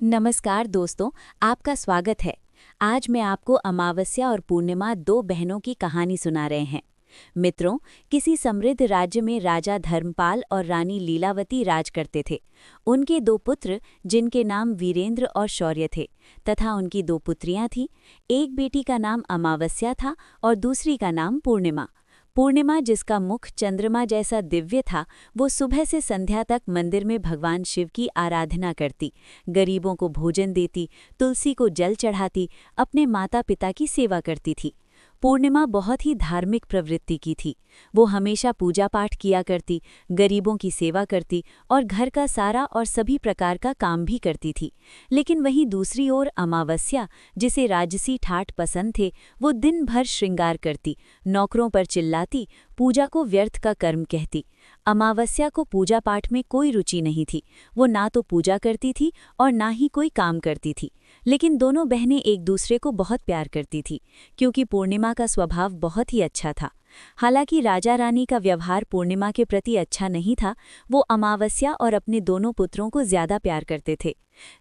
नमस्कार दोस्तों, आपका स्वागत है। आज मैं आपको अमावस्या और पूर्णिमा दो बहनों की कहानी सुना रहे हैं। मित्रों, किसी समृद्ध राज्य में राजा धर्मपाल और रानी लीलावती राज करते थे। उनके दो पुत्र, जिनके नाम वीरेंद्र और शौर्य थे, तथा उनकी दो पुत्रियां थीं। एक बेटी का नाम अमावस्या था और दूसरी का नाम पूर्णिमा। पूर्णिमा, जिसका मुख चंद्रमा जैसा दिव्य था, वो सुबह से संध्या तक मंदिर में भगवान शिव की आराधना करती, गरीबों को भोजन देती, तुलसी को जल चढ़ाती, अपने माता पिता की सेवा करती थी। पूर्णिमा बहुत ही धार्मिक प्रवृत्ति की थी। वो हमेशा पूजा पाठ किया करती, गरीबों की सेवा करती और घर का सारा और सभी प्रकार का काम भी करती थी। लेकिन वहीं दूसरी ओर अमावस्या, जिसे राजसी ठाठ पसंद थे, वो दिन भर श्रृंगार करती, नौकरों पर चिल्लाती, पूजा को व्यर्थ का कर्म कहती। अमावस्या को पूजा पाठ में कोई रुचि नहीं थी। वो ना तो पूजा करती थी और ना ही कोई काम करती थी। लेकिन दोनों बहनें एक दूसरे को बहुत प्यार करती थी, क्योंकि पूर्णिमा का स्वभाव बहुत ही अच्छा था। हालांकि राजा रानी का व्यवहार पूर्णिमा के प्रति अच्छा नहीं था। वो अमावस्या और अपने दोनों पुत्रों को ज्यादा प्यार करते थे।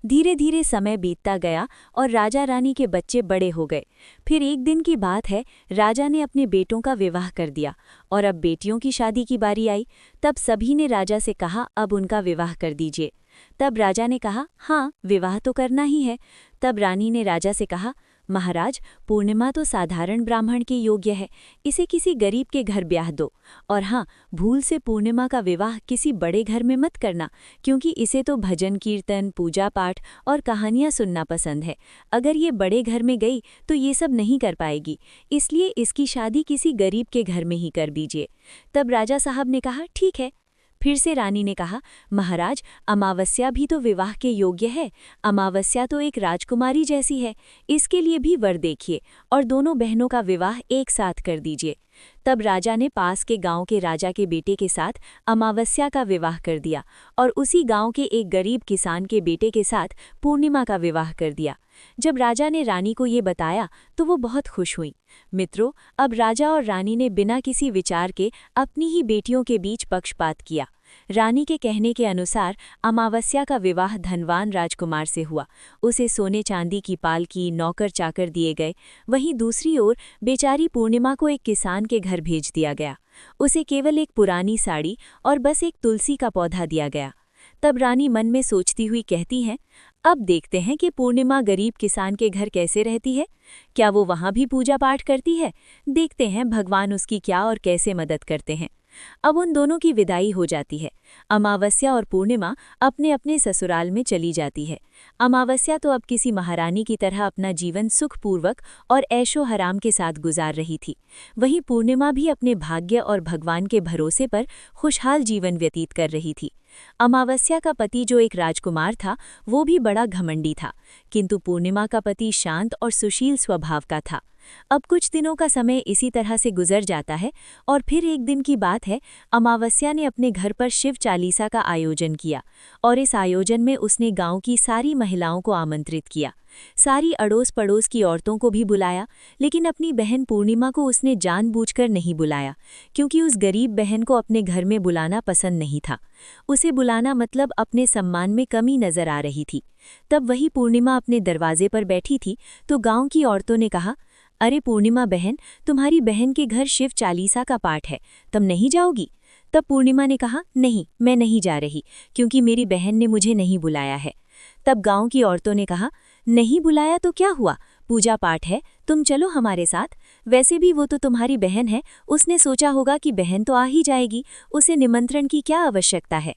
धीरे धीरे समय बीतता गया और राजा रानी के बच्चे बड़े हो गए। फिर एक दिन की बात है, राजा ने अपने बेटों का विवाह कर दिया और अब बेटियों की शादी की बारी आई। तब सभी ने राजा से कहा, अब उनका विवाह कर दीजिए। तब राजा ने कहा, हाँ, विवाह तो करना ही है। तब रानी ने राजा से कहा, महाराज, पूर्णिमा तो साधारण ब्राह्मण के योग्य है, इसे किसी गरीब के घर ब्याह दो। और हाँ, भूल से पूर्णिमा का विवाह किसी बड़े घर में मत करना, क्योंकि इसे तो भजन कीर्तन, पूजा पाठ और कहानियां सुनना पसंद है। अगर ये बड़े घर में गई तो ये सब नहीं कर पाएगी, इसलिए इसकी शादी किसी गरीब के घर में ही कर दीजिए। तब राजा साहब ने कहा, ठीक है। फिर से रानी ने कहा, महाराज, अमावस्या भी तो विवाह के योग्य है। अमावस्या तो एक राजकुमारी जैसी है, इसके लिए भी वर देखिए और दोनों बहनों का विवाह एक साथ कर दीजिए। तब राजा ने पास के गांव के राजा के बेटे के साथ अमावस्या का विवाह कर दिया और उसी गांव के एक गरीब किसान के बेटे के साथ पूर्णिमा का विवाह कर दिया। जब राजा ने रानी को ये बताया तो वो बहुत खुश हुई। मित्रों, अब राजा और रानी ने बिना किसी विचार के अपनी ही बेटियों के बीच पक्षपात किया। रानी के कहने के अनुसार अमावस्या का विवाह धनवान राजकुमार से हुआ। उसे सोने चांदी की पालकी, नौकर चाकर दिए गए। वहीं दूसरी ओर बेचारी पूर्णिमा को एक किसान के घर भेज दिया गया। उसे केवल एक पुरानी साड़ी और बस एक तुलसी का पौधा दिया गया। तब रानी मन में सोचती हुई कहती हैं, अब देखते हैं कि पूर्णिमा गरीब किसान के घर कैसे रहती है। क्या वो वहाँ भी पूजा पाठ करती है? देखते हैं भगवान उसकी क्या और कैसे मदद करते हैं। अब उन दोनों की विदाई हो जाती है। अमावस्या और पूर्णिमा अपने अपने ससुराल में चली जाती है। अमावस्या तो अब किसी महारानी की तरह अपना जीवन सुखपूर्वक और ऐशो हराम के साथ गुजार रही थी। वहीं पूर्णिमा भी अपने भाग्य और भगवान के भरोसे पर खुशहाल जीवन व्यतीत कर रही थी। अमावस्या का पति, जो एक राजकुमार था, वो भी बड़ा घमंडी था, किंतु पूर्णिमा का पति शांत और सुशील स्वभाव का था। अब कुछ दिनों का समय इसी तरह से गुजर जाता है और फिर एक दिन की बात है, अमावस्या ने अपने घर पर शिव चालीसा का आयोजन किया और इस आयोजन में उसने गांव की सारी महिलाओं को आमंत्रित किया। सारी अड़ोस पड़ोस की औरतों को भी बुलाया, लेकिन अपनी बहन पूर्णिमा को उसने जानबूझकर नहीं बुलाया, क्योंकि उस गरीब बहन को अपने घर में बुलाना पसंद नहीं था। उसे बुलाना मतलब अपने सम्मान में कमी नजर आ रही थी। तब वही पूर्णिमा अपने दरवाजे पर बैठी थी तो गांव की औरतों ने कहा, अरे पूर्णिमा बहन, तुम्हारी बहन के घर शिव चालीसा का पाठ है, तुम नहीं जाओगी? तब पूर्णिमा ने कहा, नहीं, मैं नहीं जा रही, क्योंकि मेरी बहन ने मुझे नहीं बुलाया है। तब गांव की औरतों ने कहा, नहीं बुलाया तो क्या हुआ, पूजा पाठ है, तुम चलो हमारे साथ। वैसे भी वो तो तुम्हारी बहन है, उसने सोचा होगा कि बहन तो आ ही जाएगी, उसे निमंत्रण की क्या आवश्यकता है।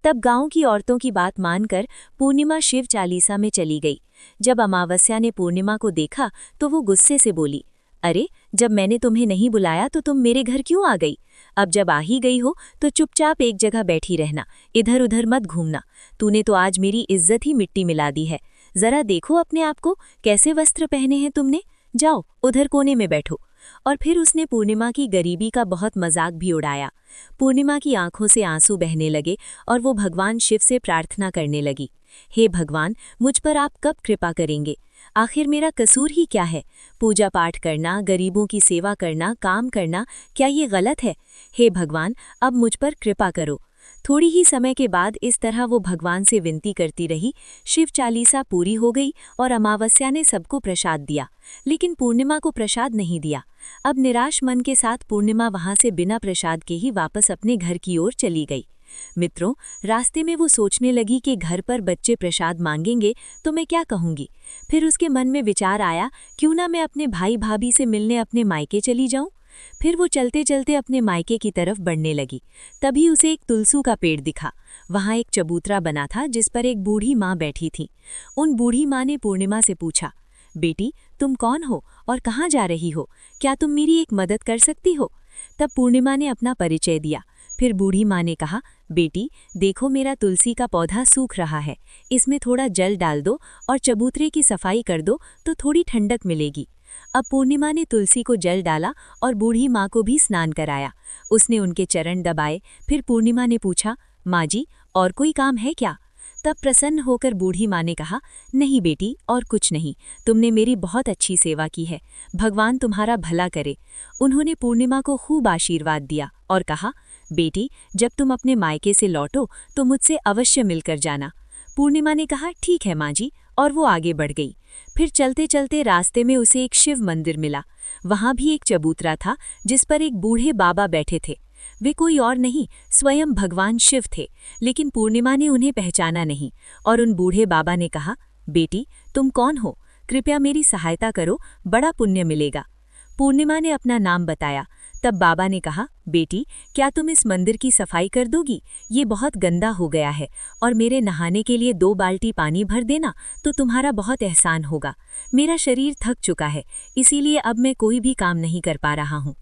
तब गांव की औरतों की बात मानकर पूर्णिमा शिव चालीसा में चली गई। जब अमावस्या ने पूर्णिमा को देखा तो वो गुस्से से बोली, अरे, जब मैंने तुम्हें नहीं बुलाया तो तुम मेरे घर क्यों आ गई? अब जब आ ही गई हो तो चुपचाप एक जगह बैठी रहना, इधर उधर मत घूमना। तूने तो आज मेरी इज्जत ही मिट्टी मिला दी है। जरा देखो अपने आप को, कैसे वस्त्र पहने हैं तुमने। जाओ उधर कोने में बैठो। और फिर उसने पूर्णिमा की गरीबी का बहुत मजाक भी उड़ाया। पूर्णिमा की आंखों से आंसू बहने लगे और वो भगवान शिव से प्रार्थना करने लगी, हे भगवान, मुझ पर आप कब कृपा करेंगे? आखिर मेरा कसूर ही क्या है? पूजा पाठ करना, गरीबों की सेवा करना, काम करना, क्या ये गलत है? हे भगवान, अब मुझ पर कृपा करो। थोड़ी ही समय के बाद इस तरह वो भगवान से विनती करती रही। शिव चालीसा पूरी हो गई और अमावस्या ने सबको प्रसाद दिया, लेकिन पूर्णिमा को प्रसाद नहीं दिया। अब निराश मन के साथ पूर्णिमा वहां से बिना प्रसाद के ही वापस अपने घर की ओर चली गई। मित्रों, रास्ते में वो सोचने लगी कि घर पर बच्चे प्रसाद मांगेंगे तो मैं क्या कहूंगी। फिर उसके मन में विचार आया, क्यों ना मैं अपने भाई भाभी से मिलने अपने मायके चली जाऊं। फिर वो चलते चलते अपने मायके की तरफ बढ़ने लगी। तभी उसे एक तुलसू का पेड़ दिखा। वहां एक चबूतरा बना था जिस पर एक बूढ़ी माँ बैठी थी। उन बूढ़ी माँ ने पूर्णिमा से पूछा, बेटी तुम कौन हो और कहाँ जा रही हो? क्या तुम मेरी एक मदद कर सकती हो? तब पूर्णिमा ने अपना परिचय दिया। फिर बूढ़ी माँ ने कहा, बेटी देखो मेरा तुलसी का पौधा सूख रहा है, इसमें थोड़ा जल डाल दो और चबूतरे की सफाई कर दो तो थोड़ी ठंडक मिलेगी। अब पूर्णिमा ने तुलसी को जल डाला और बूढ़ी माँ को भी स्नान कराया। उसने उनके चरण दबाए। फिर पूर्णिमा ने पूछा, माँ जी और कोई काम है क्या? तब प्रसन्न होकर बूढ़ी माँ ने कहा, नहीं बेटी और कुछ नहीं, तुमने मेरी बहुत अच्छी सेवा की है, भगवान तुम्हारा भला करे। उन्होंने पूर्णिमा को खूब आशीर्वाद दिया और कहा, बेटी जब तुम अपने मायके से लौटो तो मुझसे अवश्य मिलकर जाना। पूर्णिमा ने कहा, ठीक है माँ जी, और वो आगे बढ़ गई। फिर चलते चलते रास्ते में उसे एक शिव मंदिर मिला। वहां भी एक चबूतरा था जिस पर एक बूढ़े बाबा बैठे थे। वे कोई और नहीं, स्वयं भगवान शिव थे। लेकिन पूर्णिमा ने उन्हें पहचाना नहीं और उन बूढ़े बाबा ने कहा, बेटी तुम कौन हो? कृपया मेरी सहायता करो, बड़ा पुण्य मिलेगा। पूर्णिमा ने अपना नाम बताया। तब बाबा ने कहा, बेटी क्या तुम इस मंदिर की सफाई कर दोगी? ये बहुत गंदा हो गया है और मेरे नहाने के लिए 2 बाल्टी पानी भर देना तो तुम्हारा बहुत एहसान होगा। मेरा शरीर थक चुका है, इसीलिए अब मैं कोई भी काम नहीं कर पा रहा हूँ।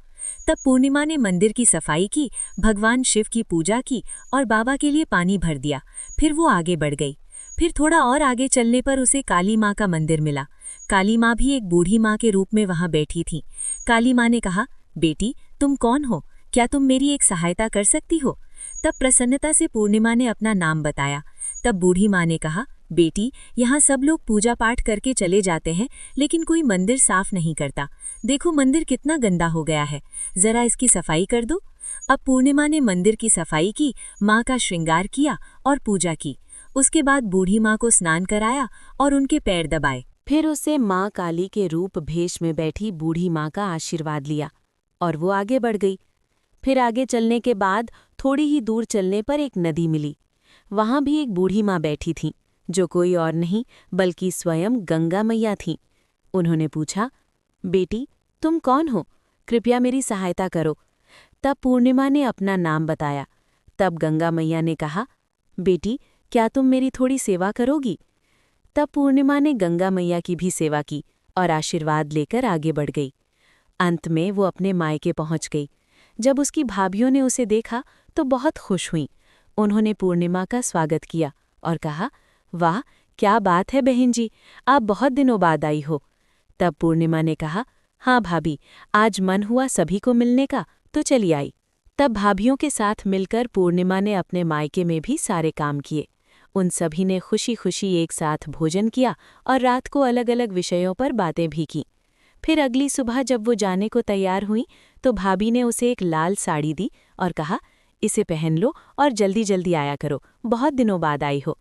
तब पूर्णिमा ने मंदिर की सफाई की, भगवान शिव की पूजा की और बाबा के लिए पानी भर दिया। फिर वो आगे बढ़ गई। फिर थोड़ा और आगे चलने पर उसे काली माँ का मंदिर मिला। काली माँ भी एक बूढ़ी माँ के रूप में वहां बैठी थी। काली माँ ने कहा, बेटी तुम कौन हो? क्या तुम मेरी एक सहायता कर सकती हो? तब प्रसन्नता से पूर्णिमा ने अपना नाम बताया। तब बूढ़ी माँ ने कहा, बेटी यहाँ सब लोग पूजा पाठ करके चले जाते हैं, लेकिन कोई मंदिर साफ नहीं करता। देखो मंदिर कितना गंदा हो गया है, जरा इसकी सफाई कर दो। अब पूर्णिमा ने मंदिर की सफाई की, माँ का श्रृंगार किया और पूजा की। उसके बाद बूढ़ी माँ को स्नान कराया और उनके पैर दबाए। फिर उससे माँ काली के रूप भेष में बैठी बूढ़ी माँ का आशीर्वाद लिया और वो आगे बढ़ गई। फिर आगे चलने के बाद थोड़ी ही दूर चलने पर एक नदी मिली। वहां भी एक बूढ़ी माँ बैठी थी, जो कोई और नहीं बल्कि स्वयं गंगा मैया थीं। उन्होंने पूछा, बेटी तुम कौन हो? कृपया मेरी सहायता करो। तब पूर्णिमा ने अपना नाम बताया। तब गंगा मैया ने कहा, बेटी क्या तुम मेरी थोड़ी सेवा करोगी? तब पूर्णिमा ने गंगा मैया की भी सेवा की और आशीर्वाद लेकर आगे बढ़ गई। अंत में वो अपने मायके पहुंच गई। जब उसकी भाभियों ने उसे देखा तो बहुत खुश हुईं। उन्होंने पूर्णिमा का स्वागत किया और कहा, वाह क्या बात है बहन जी, आप बहुत दिनों बाद आई हो। तब पूर्णिमा ने कहा, हाँ भाभी, आज मन हुआ सभी को मिलने का तो चली आई। तब भाभियों के साथ मिलकर पूर्णिमा ने अपने मायके में भी सारे काम किए। उन सभी ने खुशी खुशी एक साथ भोजन किया और रात को अलग अलग विषयों पर बातें भी की। फिर अगली सुबह जब वो जाने को तैयार हुई तो भाभी ने उसे एक लाल साड़ी दी और कहा, इसे पहन लो और जल्दी जल्दी आया करो, बहुत दिनों बाद आई हो।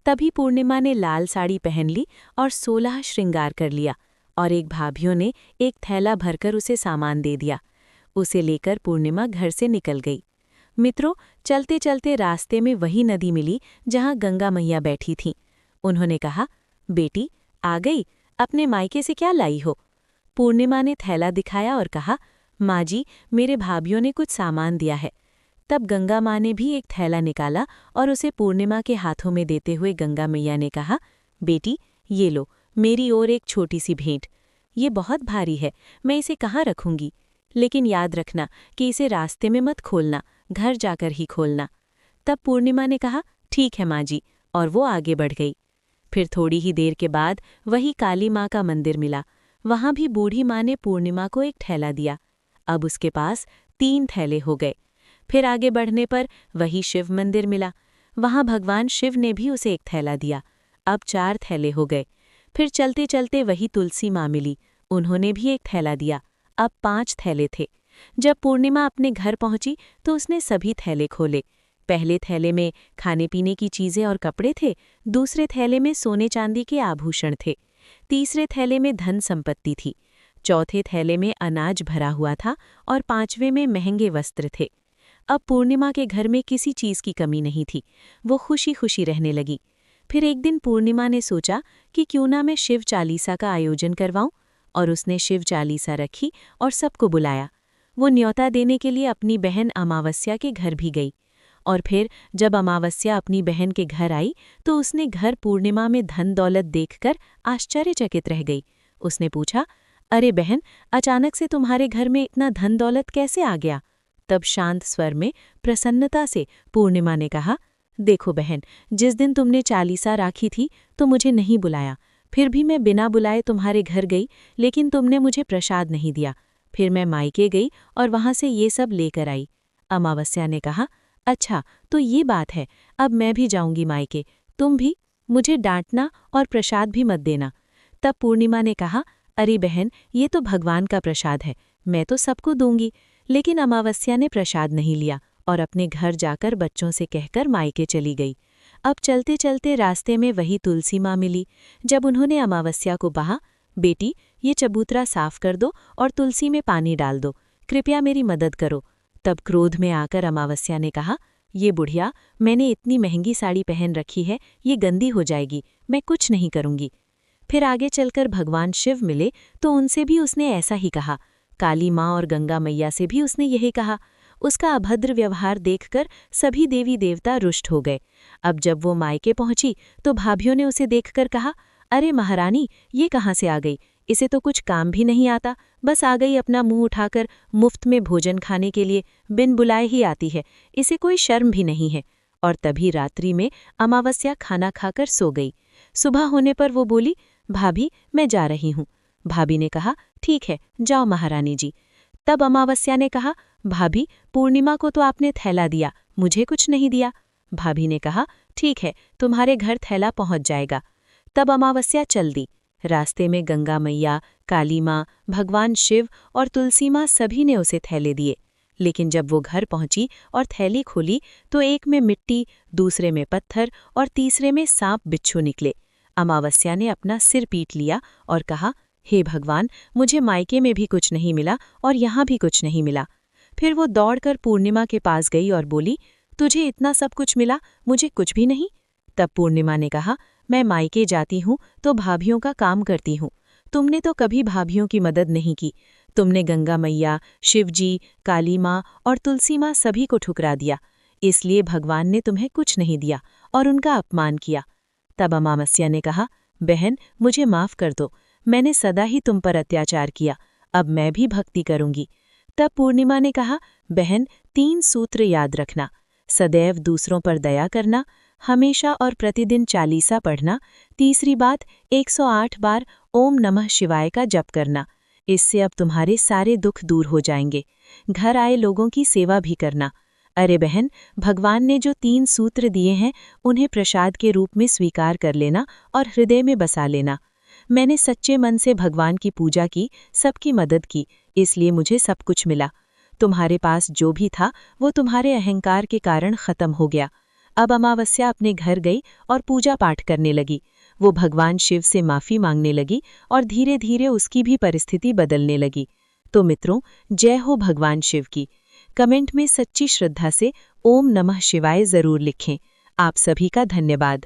तभी पूर्णिमा ने लाल साड़ी पहन ली और 16 श्रृंगार कर लिया और एक भाभियों ने एक थैला भरकर उसे सामान दे दिया। उसे लेकर पूर्णिमा घर से निकल गई। मित्रों, चलते चलते रास्ते में वही नदी मिली जहां गंगा मैया बैठी थीं। उन्होंने कहा, बेटी आ गई, अपने मायके से क्या लाई हो? पूर्णिमा ने थैला दिखाया और कहा, माँ जी मेरे भाभियों ने कुछ सामान दिया है। तब गंगा माँ ने भी एक थैला निकाला और उसे पूर्णिमा के हाथों में देते हुए गंगा मैया ने कहा, बेटी ये लो मेरी ओर एक छोटी सी भेंट। ये बहुत भारी है, मैं इसे कहाँ रखूंगी, लेकिन याद रखना कि इसे रास्ते में मत खोलना, घर जाकर ही खोलना। तब पूर्णिमा ने कहा, ठीक है माँ जी, और वो आगे बढ़ गई। फिर थोड़ी ही देर के बाद वही काली माँ का मंदिर मिला। वहां भी बूढ़ी माँ ने पूर्णिमा को एक थैला दिया। अब उसके पास 3 थैले हो गए। फिर आगे बढ़ने पर वही शिव मंदिर मिला। वहां भगवान शिव ने भी उसे एक थैला दिया। अब 4 थैले हो गए। फिर चलते चलते वही तुलसी माँ मिली। उन्होंने भी एक थैला दिया। अब 5 थैले थे। जब पूर्णिमा अपने घर पहुंची तो उसने सभी थैले खोले। पहले थैले में खाने पीने की चीजें और कपड़े थे, दूसरे थैले में सोने चांदी के आभूषण थे, तीसरे थैले में धन संपत्ति थी, चौथे थैले में अनाज भरा हुआ था और पांचवें में महंगे वस्त्र थे। अब पूर्णिमा के घर में किसी चीज की कमी नहीं थी। वो खुशी खुशी रहने लगी। फिर एक दिन पूर्णिमा ने सोचा कि क्यों ना मैं शिव चालीसा का आयोजन करवाऊं, और उसने शिव चालीसा रखी और सबको बुलाया। वो न्योता देने के लिए अपनी बहन अमावस्या के घर भी गई। और फिर जब अमावस्या अपनी बहन के घर आई तो उसने घर पूर्णिमा में धन दौलत देखकर आश्चर्यचकित रह गई। उसने पूछा, अरे बहन, अचानक से तुम्हारे घर में इतना धन दौलत कैसे आ गया? तब शांत स्वर में प्रसन्नता से पूर्णिमा ने कहा, देखो बहन, जिस दिन तुमने चालीसा राखी थी तो मुझे नहीं बुलाया, फिर भी मैं बिना बुलाए तुम्हारे घर गई, लेकिन तुमने मुझे प्रसाद नहीं दिया। फिर मैं मायके गई और वहां से ये सब लेकर आई। अमावस्या ने कहा, अच्छा तो ये बात है, अब मैं भी जाऊंगी मायके, तुम भी। मुझे डांटना और प्रसाद भी मत देना। तब पूर्णिमा ने कहा, अरे बहन, ये तो भगवान का प्रसाद है, मैं तो सबको दूंगी। लेकिन अमावस्या ने प्रसाद नहीं लिया और अपने घर जाकर बच्चों से कहकर मायके चली गई। अब चलते चलते रास्ते में वही तुलसी माँ मिली। जब उन्होंने अमावस्या को कहा, बेटी, ये चबूतरा साफ कर दो और तुलसी में पानी डाल दो, कृपया मेरी मदद करो। तब क्रोध में आकर अमावस्या ने कहा, ये बुढ़िया, मैंने इतनी महंगी साड़ी पहन रखी है, ये गंदी हो जाएगी, मैं कुछ नहीं करूंगी। फिर आगे चलकर भगवान शिव मिले तो उनसे भी उसने ऐसा ही कहा। काली माँ और गंगा मैया से भी उसने यही कहा। उसका अभद्र व्यवहार देखकर सभी देवी देवता रुष्ट हो गए। अब जब वो मायके पहुंची तो भाभियों ने उसे देखकर कहा, अरे महारानी, ये कहाँ से आ गई? इसे तो कुछ काम भी नहीं आता, बस आ गई अपना मुंह उठाकर मुफ्त में भोजन खाने के लिए, बिन बुलाए ही आती है, इसे कोई शर्म भी नहीं है। और तभी रात्रि में अमावस्या खाना खाकर सो गई। सुबह होने पर वो बोली, भाभी, मैं जा रही हूँ। भाभी ने कहा, ठीक है, जाओ महारानी जी। तब अमावस्या ने कहा, भाभी, पूर्णिमा को तो आपने थैला दिया, मुझे कुछ नहीं दिया। भाभी ने कहा, ठीक है, तुम्हारे घर थैला पहुंच जाएगा। तब अमावस्या चल दी। रास्ते में गंगा मैया, काली माँ, भगवान शिव और तुलसी माँ सभी ने उसे थैले दिए। लेकिन जब वो घर पहुंची और थैली खोली तो एक में मिट्टी, दूसरे में पत्थर और तीसरे में सांप बिच्छू निकले। अमावस्या ने अपना सिर पीट लिया और कहा, हे भगवान, मुझे मायके में भी कुछ नहीं मिला और यहाँ भी कुछ नहीं मिला। फिर वो दौड़कर पूर्णिमा के पास गई और बोली, तुझे इतना सब कुछ मिला, मुझे कुछ भी नहीं। तब पूर्णिमा ने कहा, मैं मायके जाती हूँ तो भाभियों का काम करती हूँ, तुमने तो कभी भाभियों की मदद नहीं की। तुमने गंगा मैया, शिवजी, काली माँ और तुलसी माँ सभी को ठुकरा दिया, इसलिए भगवान ने तुम्हें कुछ नहीं दिया और उनका अपमान किया। तब अमावस्या ने कहा, बहन, मुझे माफ कर दो, मैंने सदा ही तुम पर अत्याचार किया, अब मैं भी भक्ति करूंगी। तब पूर्णिमा ने कहा, बहन, 3 सूत्र याद रखना, सदैव दूसरों पर दया करना, हमेशा और प्रतिदिन चालीसा पढ़ना, तीसरी बात 108 बार ओम नमः शिवाय का जप करना। इससे अब तुम्हारे सारे दुख दूर हो जाएंगे। घर आए लोगों की सेवा भी करना। अरे बहन, भगवान ने जो 3 सूत्र दिए हैं उन्हें प्रसाद के रूप में स्वीकार कर लेना और हृदय में बसा लेना। मैंने सच्चे मन से भगवान की पूजा की, सबकी मदद की, इसलिए मुझे सब कुछ मिला। तुम्हारे पास जो भी था वो तुम्हारे अहंकार के कारण खत्म हो गया। अब अमावस्या अपने घर गई और पूजा पाठ करने लगी। वो भगवान शिव से माफी मांगने लगी और धीरे धीरे उसकी भी परिस्थिति बदलने लगी। तो मित्रों, जय हो भगवान शिव की। कमेंट में सच्ची श्रद्धा से ओम नमः शिवाय जरूर लिखें। आप सभी का धन्यवाद।